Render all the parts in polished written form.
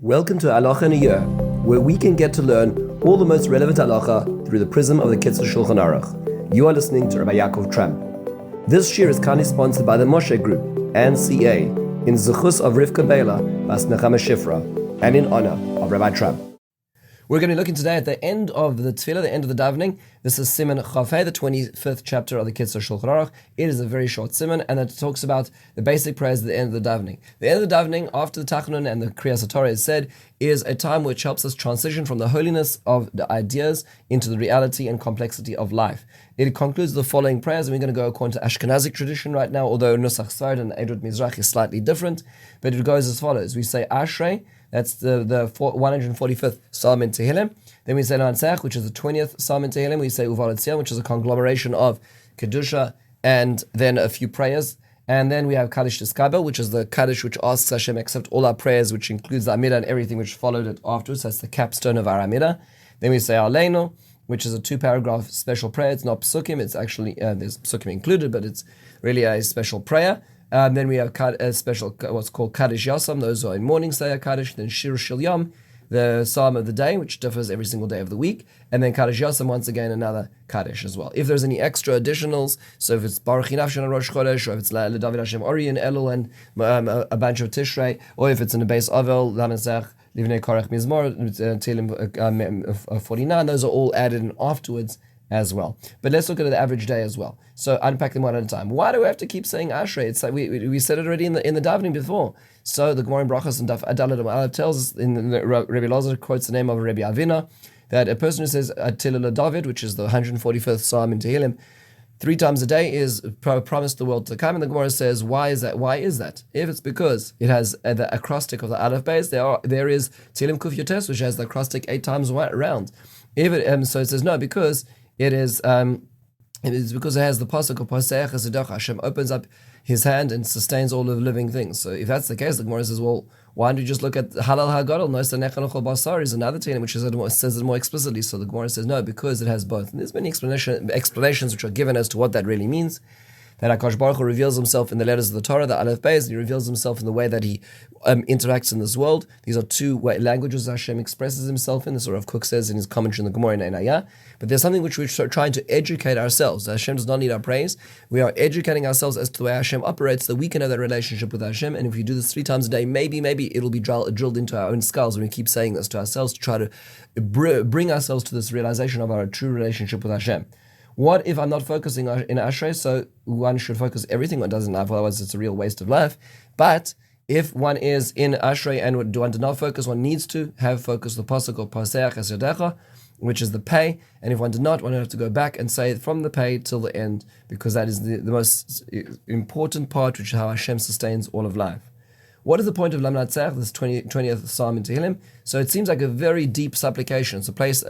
Welcome to Halacha in a Year, where we can get to learn all the most relevant halacha through the prism of the Kitzur Shulchan Aruch. You are listening to Rabbi Ya'akov Trump. This year is kindly sponsored by the Moshe Group and CA in zechus of Biלה bas נחמה שיפרה and in honor of Rabbi Trump. We're going to be looking today at the end of the Tefila, the end of the davening. This is Siman the 25th chapter of the Kitzur Shulchan Aruch. It is a very short Siman, and it talks about the basic prayers at the end of the davening. The end of the davening, after the Tachanun and the Kriyas HaTorah is said, is a time which helps us transition from the holiness of the ideas into the reality and complexity of life. It concludes the following prayers, and we're going to go according to Ashkenazic tradition right now, although Nusach Sfard and Eldad Mizrach is slightly different, but it goes as follows. We say Ashrei, that's the 145th Psalm in Tehillim. Then we say Nansach, which is the 20th Psalm in Tehillim. We say Uval Etzion, which is a conglomeration of Kedusha and then a few prayers. And then we have Kaddish Tiskabel, which is the Kaddish which asks Hashem accept all our prayers, which includes the Amidah and everything which followed it afterwards. That's the capstone of our Amidah. Then we say Aleinu, which is a 2-paragraph special prayer. It's not Psukim, it's actually, there's Psukim included, but it's really a special prayer. Then we have a special, what's called Kaddish Yasam, those are in morning say a Kaddish. Then Shir Shil Yom, the Psalm of the day, which differs every single day of the week. And then Kaddish Yasam, once again, another Kaddish as well. If there's any extra additionals, so if it's Baruch Yinafshan and Rosh Chodesh, or if it's LeDavid Hashem Ori and Elul and a bunch of Tishrei, or if it's in the base Avel, Lamesach, Livnei Korach Mizmor, Tehillim 49, those are all added in afterwards as well. But let's look at the average day as well. So unpack them one at a time. Why do we have to keep saying Ashrei? It's like we said it already in the davening before. So the Gemara in Brachos and Daf Adalad Aleph tells us, in the Rabbi Lazar quotes the name of Rabbi Avina, that a person who says Atila David, which is the 145th Psalm in Tehillim, 3 times a day is promised the world to come. And the Gemara says, why is that? Why is that? If it's because it has the acrostic of the Aleph base, there is Tehillim Kuf Yotes, which has the acrostic 8 times around. If it, so it says no, because it is because it has the pasuk of Paseach Esidach. Hashem opens up His hand and sustains all of living things. So if that's the case, the Gemara says, well, why don't you just look at Halal HaGadol? No, Basar is another Tehillim which says it more explicitly. So the Gemara says no, because it has both. And there's many explanations which are given as to what that really means. That HaKadosh Baruch Hu reveals Himself in the letters of the Torah, the Aleph Beis, and He reveals Himself in the way that He interacts in this world. These are 2 languages Hashem expresses Himself in. This Rav Kook says in his commentary in the Gemara in Einayah. But there's something which we're trying to educate ourselves. Hashem does not need our praise. We are educating ourselves as to the way Hashem operates, so that we can have that relationship with Hashem. And if we do this 3 times a day, maybe it'll be drilled into our own skulls when we keep saying this to ourselves to try to bring ourselves to this realization of our true relationship with Hashem. What if I'm not focusing in Ashrei? So one should focus everything one does in life, otherwise it's a real waste of life. But if one is in Ashrei and one did not focus, one needs to have focus the pasuk of Paseach Esedecha, which is the pay. And if one did not, one would have to go back and say it from the pay till the end, because that is the most important part, which is how Hashem sustains all of life. What is the point of Lam Natzach, this 20th Psalm in Tehillim? So it seems like a very deep supplication. It's a place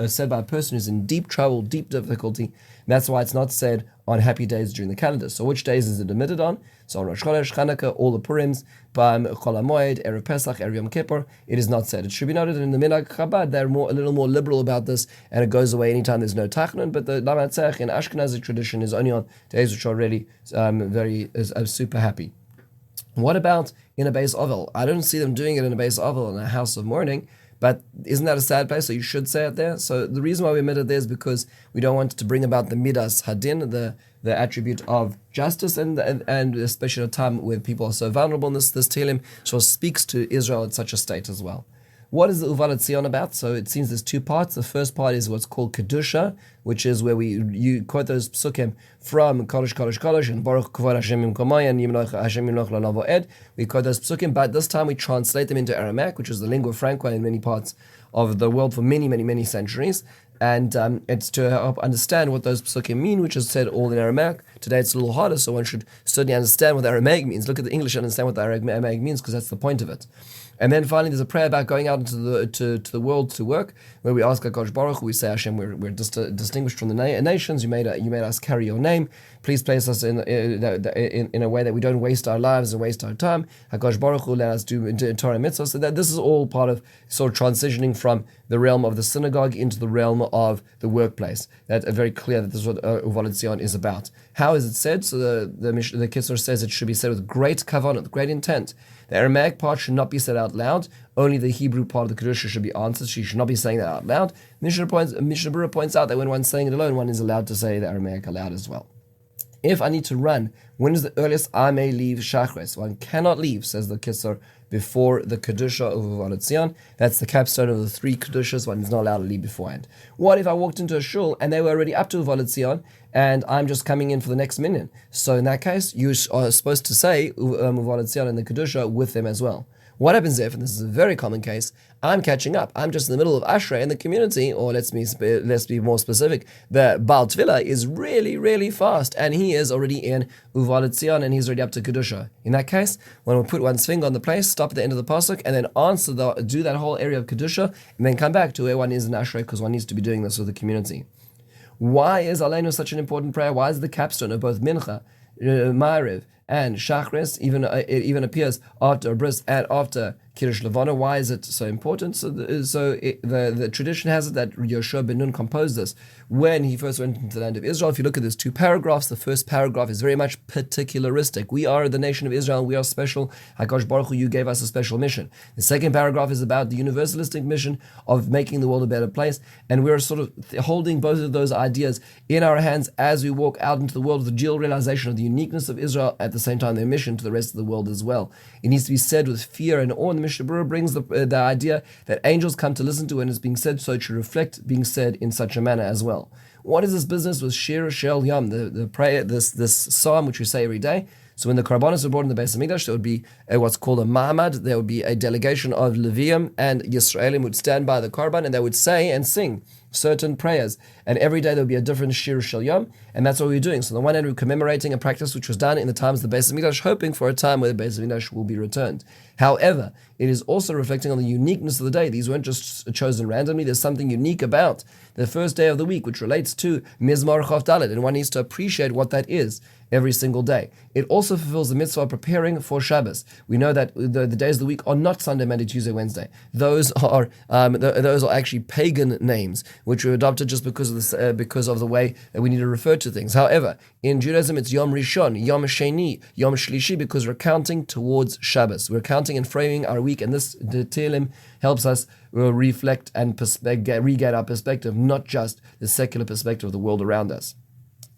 said by a person who's in deep trouble, deep difficulty. And that's why it's not said on happy days during the calendar. So which days is it omitted on? So on Rosh Chodesh, Chanukah, all the Purims, Chol HaMoed, Erev Pesach, Erev Yom Kippur, it is not said. It should be noted in the Minhag Chabad, they're a little more liberal about this, and it goes away anytime there's no Tachanun. But the Lam Natzach in Ashkenazic tradition is only on days which are really super happy. What about in a base oval? I don't see them doing it in a base oval in a house of mourning, but isn't that a sad place? So you should say it there. So the reason why we omitted there is because we don't want to bring about the midas hadin, the attribute of justice, and especially at a time where people are so vulnerable in this Tehillim, so speaks to Israel at such a state as well. What is the Uval Etzion about? So it seems there's 2 parts. The first part is what's called Kedusha, which is where you quote those psukim from Kodesh, Kodesh, Kodesh, and Baruch Kavod Hashem Yimkomai, and Hashem Yimloch Lalav Ed. We quote those psukim, but this time we translate them into Aramaic, which is the lingua franca in many parts of the world for many, many, many centuries. And it's to help understand what those psukim mean, which is said all in Aramaic. Today it's a little harder, so one should certainly understand what the Aramaic means. Look at the English and understand what the Aramaic means, because that's the point of it. And then finally, there's a prayer about going out into the world to work, where we ask HaKadosh Baruch Hu, we say, Hashem, we're distinguished from the nations. You made us carry your name. Please place us in a way that we don't waste our lives and waste our time. HaKadosh Baruch Hu, let us do Torah mitzvah. So that this is all part of sort of transitioning from the realm of the synagogue into the realm of the workplace. That's very clear that this is what Uval Etzion is about. How is it said? So the Kitzur says it should be said with great kavanah, with great intent, The Aramaic part should not be said out loud. Only the Hebrew part of the Kedusha should be answered. She should not be saying that out loud. Mishnah Berurah points out that when one's saying it alone, one is allowed to say the Aramaic aloud as well. If I need to run, when is the earliest I may leave Shachris? One cannot leave, says the Kitzur, before the Kedusha of Uvalatzion. That's the capstone of the 3 Kedushas. One is not allowed to leave beforehand. What if I walked into a shul and they were already up to Uvalatzion and I'm just coming in for the next minyan? So in that case, you are supposed to say Uvalatzion and the Kedusha with them as well. What happens if, and this is a very common case, I'm catching up, I'm just in the middle of Ashrei in the community, or let's be more specific, the Baal Tefila is really, really fast, and he is already in Uvalatzion, and he's already up to Kedusha. In that case, one will put one's finger on the place, stop at the end of the pasuk, and then do that whole area of Kedusha, and then come back to where one is in Ashrei, because one needs to be doing this with the community. Why is Aleinu such an important prayer? Why is the capstone of both Mincha, Ma'ariv, and Shachris, it even appears after Bris and after Kiddush Levana? Why is it so important? The tradition has it that Yoshua ben Nun composed this when he first went into the land of Israel. If you look at these 2 paragraphs, the first paragraph is very much particularistic. We are the nation of Israel, we are special. HaKadosh Baruch Hu, you gave us a special mission. The second paragraph is about the universalistic mission of making the world a better place, and we're sort of holding both of those ideas in our hands as we walk out into the world with the dual realization of the uniqueness of Israel, at the same time their mission to the rest of the world as well. It needs to be said with fear and awe, and the Mishnah Berurah brings the idea that angels come to listen to when it's being said, so it should reflect being said in such a manner as well. What is this business with Shir Shel Yom, the prayer, this psalm which we say every day? So when the Korbanos were brought in the Beis Hamikdash, there would be what's called a Ma'amad. There would be a delegation of Levium and Yisraelim would stand by the Korban, and they would say and sing certain prayers. And every day there would be a different Shir Shel Yom, and that's what we're doing. So on the one hand, we're commemorating a practice which was done in the times of the Beis Hamikdash, hoping for a time where the Beis Hamikdash will be returned. However, it is also reflecting on the uniqueness of the day. These weren't just chosen randomly. There's something unique about the first day of the week, which relates to Mizmor Chof Dalet, and one needs to appreciate what that is every single day. It also fulfills the mitzvah of preparing for Shabbos. We know that the days of the week are not Sunday, Monday, Tuesday, Wednesday. Those are actually pagan names, which were adopted just because of the way that we need to refer to things. However, in Judaism, it's Yom Rishon, Yom Sheni, Yom Shlishi, because we're counting towards Shabbos. We're counting and framing our week, and this the Tehillim helps us reflect and regain our perspective, not just the secular perspective of the world around us.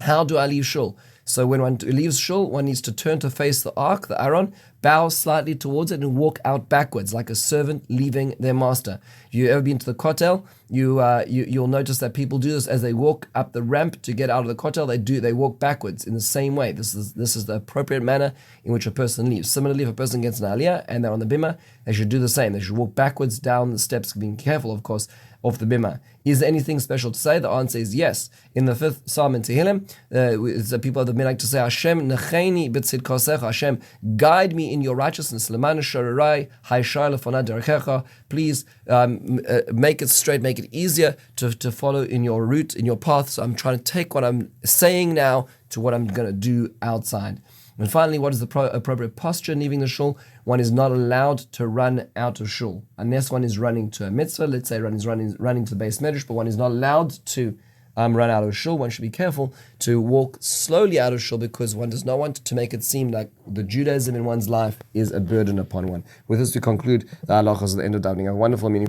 How do I leave shul? So when one leaves shul, one needs to turn to face the ark, the Aron, bow slightly towards it, and walk out backwards like a servant leaving their master. If you've ever been to the kotel, you'll notice that people do this as they walk up the ramp to get out of the kotel. They walk backwards in the same way. This is the appropriate manner in which a person leaves. Similarly, if a person gets an aliyah and they're on the bima, they should do the same. They should walk backwards down the steps, being careful, of course, of the bima. Is there anything special to say? The answer is yes. In the 5th Psalm in Tehillim, the people of the like to say, Hashem necheni b'tzidkosecha, Hashem, guide me in your righteousness. Leman shararai hayshar lefonah derchecha. Please make it straight, make it easier to follow in your route, in your path. So I'm trying to take what I'm saying now to what I'm going to do outside. And finally, what is the appropriate posture in leaving the shul? One is not allowed to run out of shul unless one is running to a mitzvah. Let's say one is running to the Beis Medrash, but one is not allowed to run out of shul. One should be careful to walk slowly out of shul because one does not want to make it seem like the Judaism in one's life is a burden upon one. With this, we conclude the halachas at the end of davening. A wonderful meaning.